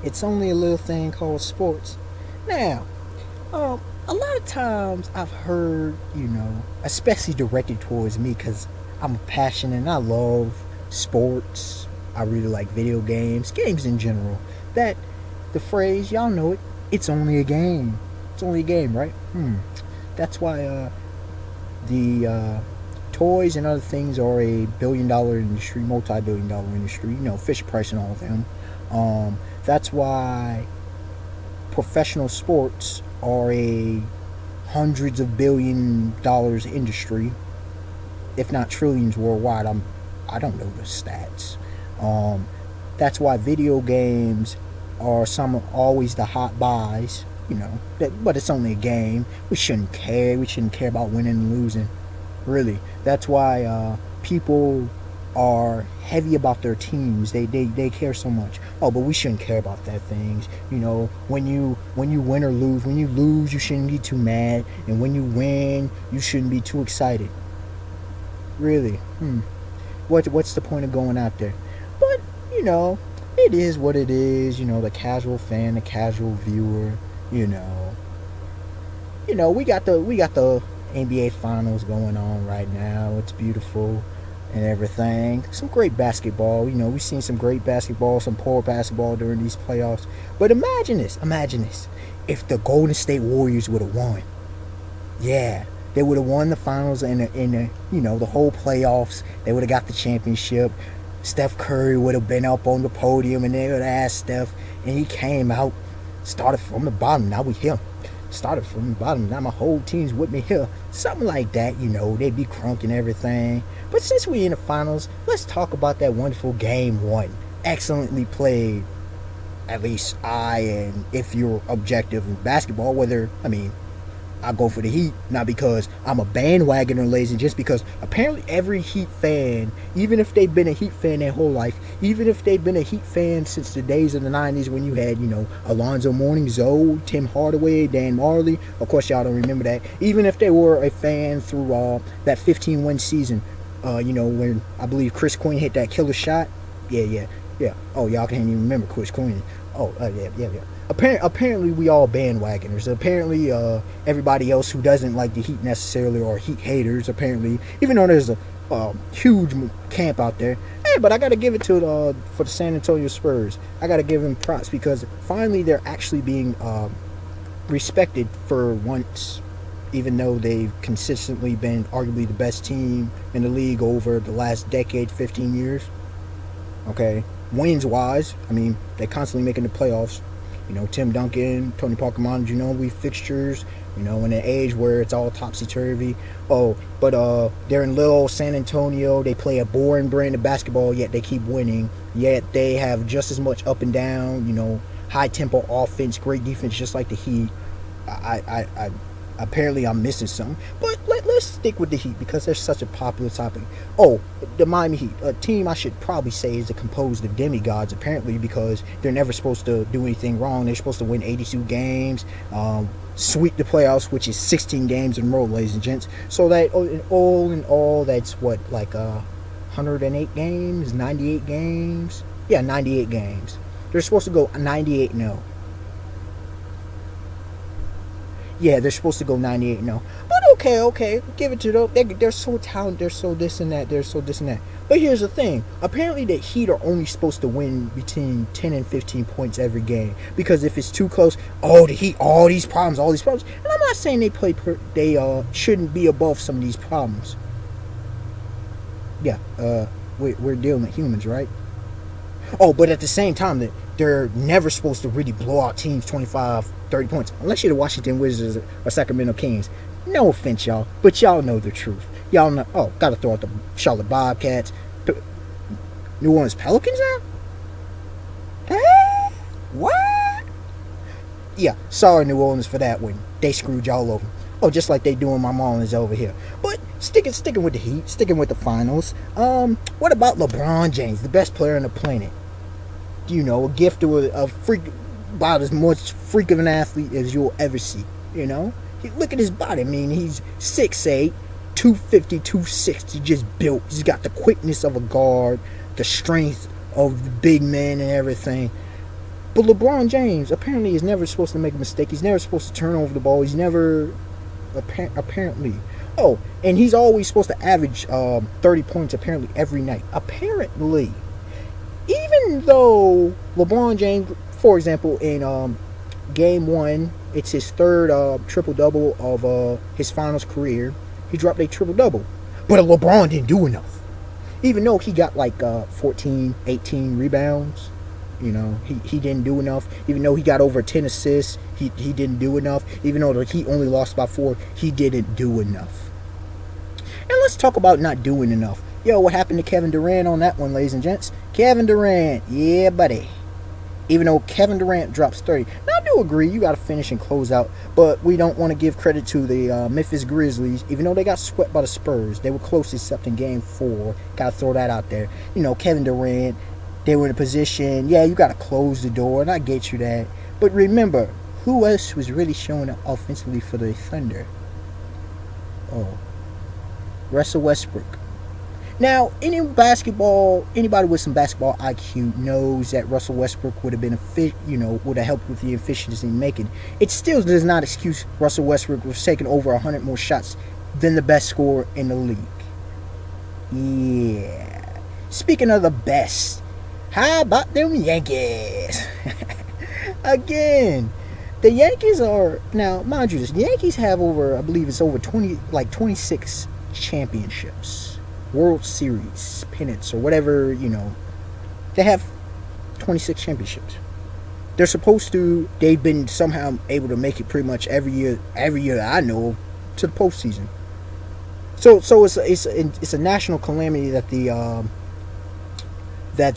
It's only a little thing called sports. Now, a lot of times I've heard, especially directed towards me because I'm passionate and I love sports. I really like video games in general. That the phrase, y'all know it, it's only a game. It's only a game, right? That's why the toys and other things are a billion-dollar industry, multi-billion-dollar industry. Fisher Price and all of them. That's why professional sports are a hundreds of billion dollars industry, if not trillions worldwide. I don't know the stats. That's why video games are some always the hot buys. But it's only a game. We shouldn't care. We shouldn't care about winning and losing. Really, that's why people are heavy about their teams. They care so much. Oh, but we shouldn't care about that things. When you win or lose, when you lose, you shouldn't be too mad, and when you win, you shouldn't be too excited. Really, what's the point of going out there? But it is what it is. The casual fan, the casual viewer. We got the NBA Finals going on right now. It's beautiful and everything. Some great basketball. We've seen some great basketball, some poor basketball during these playoffs. But imagine this. Imagine this. If the Golden State Warriors would have won. Yeah. They would have won the finals and the whole playoffs. They would have got the championship. Steph Curry would have been up on the podium and they would have asked Steph. And he came out, started from the bottom. Now we here. Started from the bottom. Now my whole team's with me here. Something like that, they'd be crunk and everything. But since we're in the finals, let's talk about that wonderful game one. Excellently played. At least and if you're objective in basketball, I go for the Heat, not because I'm a bandwagoner, lazy, just because apparently every Heat fan, even if they've been a Heat fan their whole life, even if they've been a Heat fan since the days of the 90s when you had, Alonzo Mourning, Zoe, Tim Hardaway, Dan Marley, of course y'all don't remember that, even if they were a fan through that 15-win season, when I believe Chris Quinn hit that killer shot, yeah. Oh, y'all can't even remember Chris Quinn. Oh, yeah. Apparently we all bandwagoners. Apparently everybody else who doesn't like the Heat necessarily are Heat haters. Apparently, even though there's a huge camp out there. Hey, but I got to give it to for the San Antonio Spurs. I got to give them props because finally they're actually being respected for once, even though they've consistently been arguably the best team in the league over the last decade, 15 years. Okay, wins wise, they're constantly making the playoffs. Tim Duncan, Tony Parker, Ginobili fixtures, in an age where it's all topsy-turvy. Oh, but they're in little San Antonio. They play a boring brand of basketball, yet they keep winning. Yet they have just as much up and down, high-tempo offense, great defense, just like the Heat. I apparently I'm missing something. But let's stick with the Heat because they're such a popular topic. Oh, the Miami Heat, a team I should probably say is composed of demigods apparently because they're never supposed to do anything wrong. They're supposed to win 82 games, sweep the playoffs, which is 16 games in a row, ladies and gents. So that in all, that's what, like 108 games, 98 games? Yeah, 98 games. They're supposed to go 98-0. Yeah, they're supposed to go 98-0. But okay, give it to them. They're so talented. They're so this and that. They're so this and that. But here's the thing. Apparently, the Heat are only supposed to win between 10 and 15 points every game. Because if it's too close, the Heat, all these problems. And I'm not saying they shouldn't be above some of these problems. Yeah, we're dealing with humans, right? Oh, but at the same time, they're never supposed to really blow out teams 25, 30 points. Unless you're the Washington Wizards or Sacramento Kings. No offense, y'all. But y'all know the truth. Y'all know. Oh, got to throw out the Charlotte Bobcats. New Orleans Pelicans now? What? Yeah, sorry, New Orleans, for that one. They screwed y'all over. Oh, just like they doing my Marlins over here. But sticking with the Heat, sticking with the finals. What about LeBron James, the best player on the planet? A gift or a freak, about as much freak of an athlete as you'll ever see. Look at his body. He's 6'8", 250, 260, just built. He's got the quickness of a guard, the strength of the big man and everything. But LeBron James apparently is never supposed to make a mistake. He's never supposed to turn over the ball. He's never apparently. Oh, and he's always supposed to average 30 points apparently every night. Apparently, even though LeBron James, for example, in game one, it's his third triple double of his finals career. He dropped a triple double, but LeBron didn't do enough. Even though he got like 14, 18 rebounds. He didn't do enough. Even though he got over 10 assists, he didn't do enough. Even though he only lost by 4, he didn't do enough. And let's talk about not doing enough. Yo, what happened to Kevin Durant on that one, ladies and gents? Kevin Durant, yeah, buddy. Even though Kevin Durant drops 30. Now, I do agree, you got to finish and close out. But we don't want to give credit to the Memphis Grizzlies. Even though they got swept by the Spurs, they were close except in Game 4. Got to throw that out there. Kevin Durant. They were in a position, yeah, you got to close the door, and I get you that. But remember, who else was really showing up offensively for the Thunder? Oh, Russell Westbrook. Now, anybody with some basketball IQ knows that Russell Westbrook would have been would have helped with the efficiency in making. It still does not excuse Russell Westbrook for taking over 100 more shots than the best scorer in the league. Yeah. Speaking of the best, how about them Yankees? Again, the Yankees are, now mind you this, the Yankees have over, I believe it's over 26 championships, World Series pennants or whatever, they have 26 championships. They've been somehow able to make it pretty much every year that I know to the postseason. So it's a national calamity that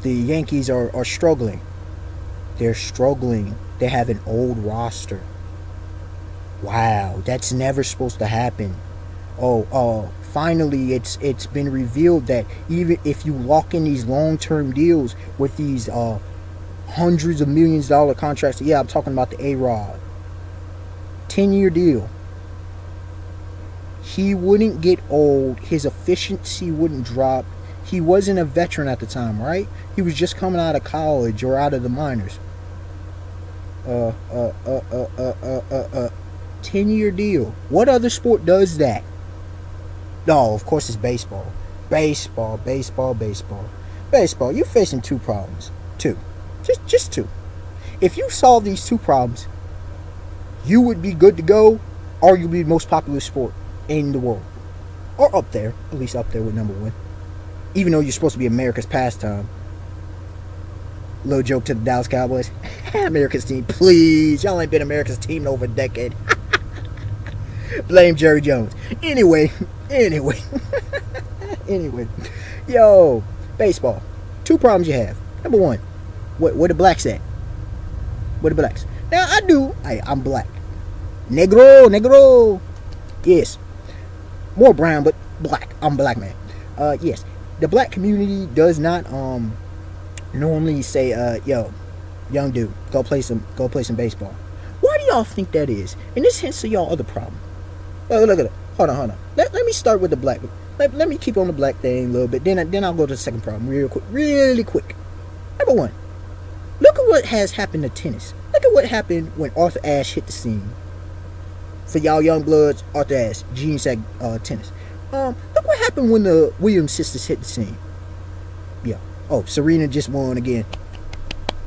the Yankees are struggling. They're struggling. They have an old roster. Wow, that's never supposed to happen. Finally, it's been revealed that even if you lock in these long-term deals with these hundreds of millions of dollar contracts, yeah, I'm talking about the A-Rod, 10-year deal. He wouldn't get old. His efficiency wouldn't drop. He wasn't a veteran at the time, right? He was just coming out of college or out of the minors. 10-year deal. What other sport does that? No, of course it's baseball. Baseball. You're facing two problems. Two. Just two. If you solve these two problems, you would be good to go. Arguably the most popular sport in the world. Or up there. At least up there with number one. Even though you're supposed to be America's pastime. Little joke to the Dallas Cowboys. America's team, please. Y'all ain't been America's team in over a decade. Blame Jerry Jones. Anyway. Yo, baseball. Two problems you have. Number one, where the blacks at? Where the blacks? Now, I'm black. Negro. Yes. More brown, but black. I'm a black man. Yes. The black community does not normally say, yo, young dude, go play some baseball. Why do y'all think that is? And this hints to y'all other problem. Look at it. Hold on. Let me start with the black. Let me keep on the black thing a little bit. Then I'll go to the second problem really quick. Number one, look at what has happened to tennis. Look at what happened when Arthur Ashe hit the scene. For y'all young bloods, Arthur Ashe, genius at tennis. Look what happened when the Williams sisters hit the scene. Yeah. Oh, Serena just won again.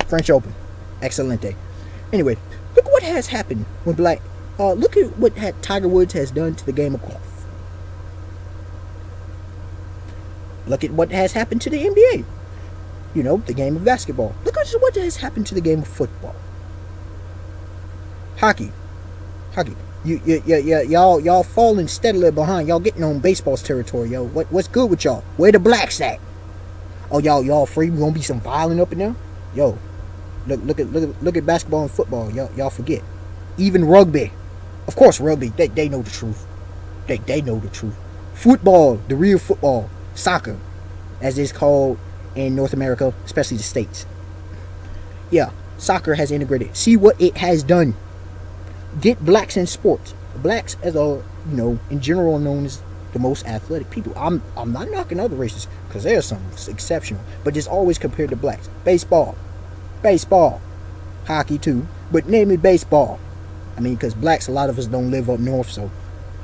French Open. Excelente. Anyway, look what has happened when black. Look at what Tiger Woods has done to the game of golf. Look at what has happened to the NBA. The game of basketball. Look at what has happened to the game of football. Hockey. Y'all falling steadily behind. Y'all getting on baseball's territory, yo. What's good with y'all? Where the blacks at? Oh, y'all afraid we gonna be some violent up in there? Yo, look at basketball and football. Y'all forget. Even rugby. Of course, rugby. They know the truth. They know the truth. Football, the real football, soccer, as it's called in North America, especially the States. Yeah, soccer has integrated. See what it has done. Get blacks in sports. Blacks, as in general, are known as the most athletic people. I'm not knocking other races because there's some exceptional, but it's always compared to blacks. Baseball. hockey too, but name it baseball. I mean, because blacks, a lot of us don't live up north, so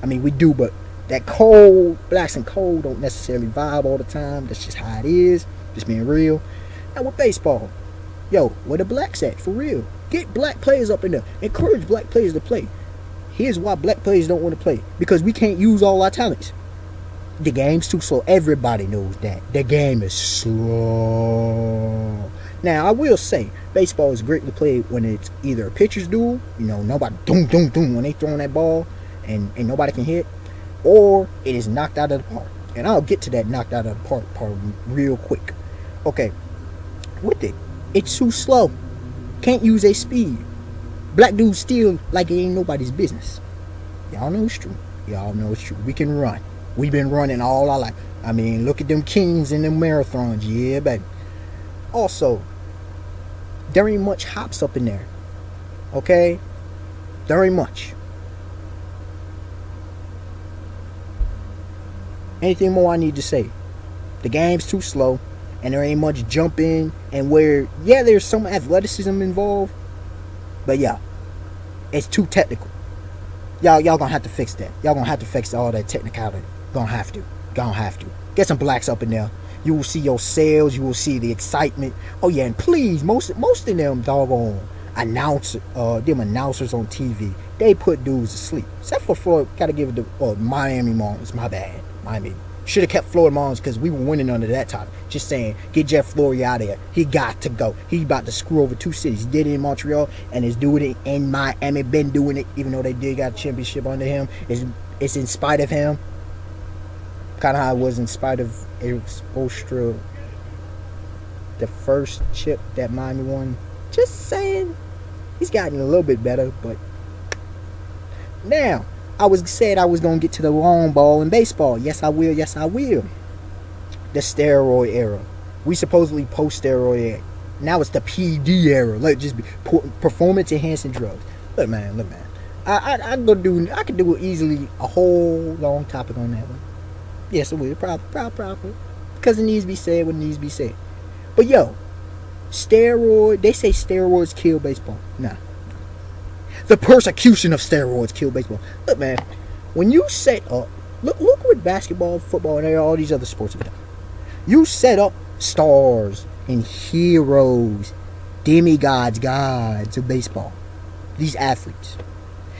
I mean we do, but that cold, blacks and cold don't necessarily vibe all the time. That's just how it is. Just being real. Now with baseball, yo, where the blacks at for real? Get black players up in there. Encourage black players to play. Here's why black players don't want to play, because we can't use all our talents. The game's too slow. Everybody knows that. The game is slow. Now, I will say, baseball is great to play when it's either a pitcher's duel, nobody doom, doom, doom when they throwing that ball and nobody can hit, or it is knocked out of the park. And I'll get to that knocked out of the park part real quick. Okay, with it, it's too slow. Can't use a speed. Black dudes steal like it ain't nobody's business. Y'all know it's true. Y'all know it's true. We can run. We've been running all our life. I mean, look at them kings in them marathons. Yeah, baby. Also, there ain't much hops up in there. Okay? There ain't much. Anything more I need to say? The game's too slow, and there ain't much jumping, and where, yeah, there's some athleticism involved, but yeah, it's too technical. Y'all gonna have to fix that. Y'all gonna have to fix all that technicality. Gonna have to. Get some blacks up in there. You will see your sales. You will see the excitement. Oh yeah, and please, most of them doggone announcers on TV, they put dudes to sleep. Except for Florida, gotta give it to Miami Marlins. My bad, Miami. Should have kept Florida Marlins because we were winning under that topic. Just saying, get Jeff Flory out of there. He got to go. He's about to screw over two cities. He did it in Montreal and is doing it in Miami. Been doing it, even though they did got a championship under him. It's in spite of him. Kind of how it was in spite of Spoelstra, the first chip that Miami won. Just saying, he's gotten a little bit better, but now. I was going to get to the long ball in baseball. Yes, I will. The steroid era. We supposedly post-steroid era. Now it's the PD era. Like, just be performance-enhancing drugs. Look, man. I could do easily a whole long topic on that one. Yes, I will. Probably. Because it needs to be said what needs to be said. But, yo, they say steroids kill baseball. Nah. The persecution of steroids kill baseball. Look, man, when you set up, look what basketball, football, and all these other sports have done. You set up stars and heroes, demigods, gods of baseball. These athletes.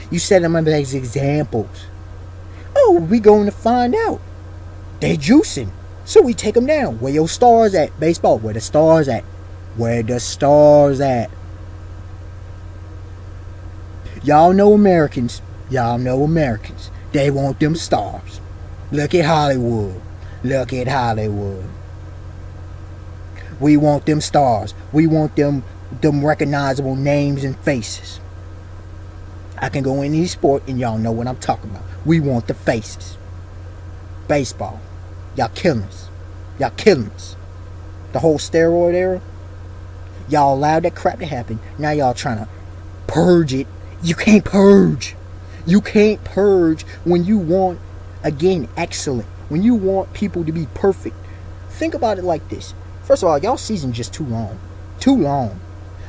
You set them up as examples. Oh, we going to find out. They juicing. So we take them down. Where your stars at? Baseball. Where the stars at? Y'all know Americans. They want them stars. Look at Hollywood. We want them stars. We want them recognizable names and faces. I can go in any sport and y'all know what I'm talking about. We want the faces. Baseball. Y'all killing us. The whole steroid era. Y'all allowed that crap to happen. Now y'all trying to purge it. You can't purge when you want, again, excellent. When you want people to be perfect. Think about it like this. First of all, y'all season just too long.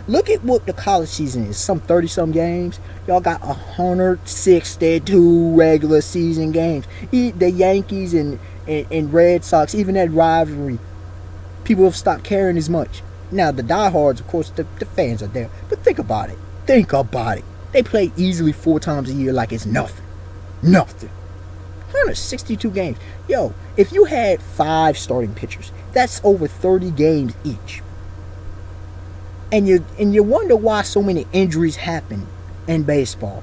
Look at what the college season is. Some 30-some games. Y'all got 162 regular season games. The Yankees and Red Sox, even that rivalry, people have stopped caring as much. Now, the diehards, of course, the fans are there. But think about it. They play easily 4 times a year like it's nothing. 162 games. Yo, if you had 5 starting pitchers, that's over 30 games each. And you wonder why so many injuries happen in baseball.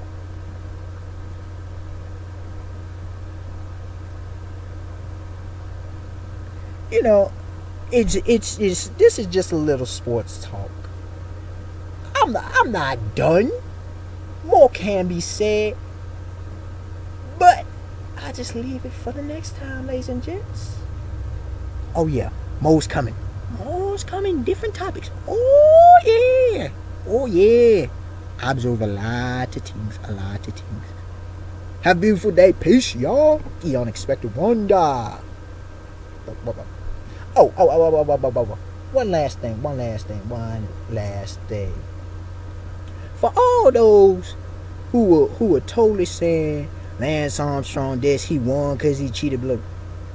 This is just a little sports talk. I'm not done. More can be said, but I just leave it for the next time, ladies and gents. Oh yeah, more's coming. Different topics. Oh yeah. I observe a lot of things. Have a beautiful day. Peace, y'all. The unexpected wonder. One last thing. For all those who were totally saying Lance Armstrong this, he won because he cheated blood.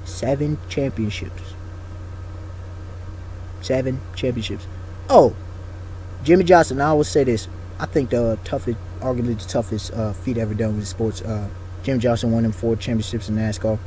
7 championships. 7 championships. Oh, Jimmy Johnson. I will say this. I think the toughest, arguably the toughest feat ever done with sports. Jimmy Johnson won them 4 championships in NASCAR.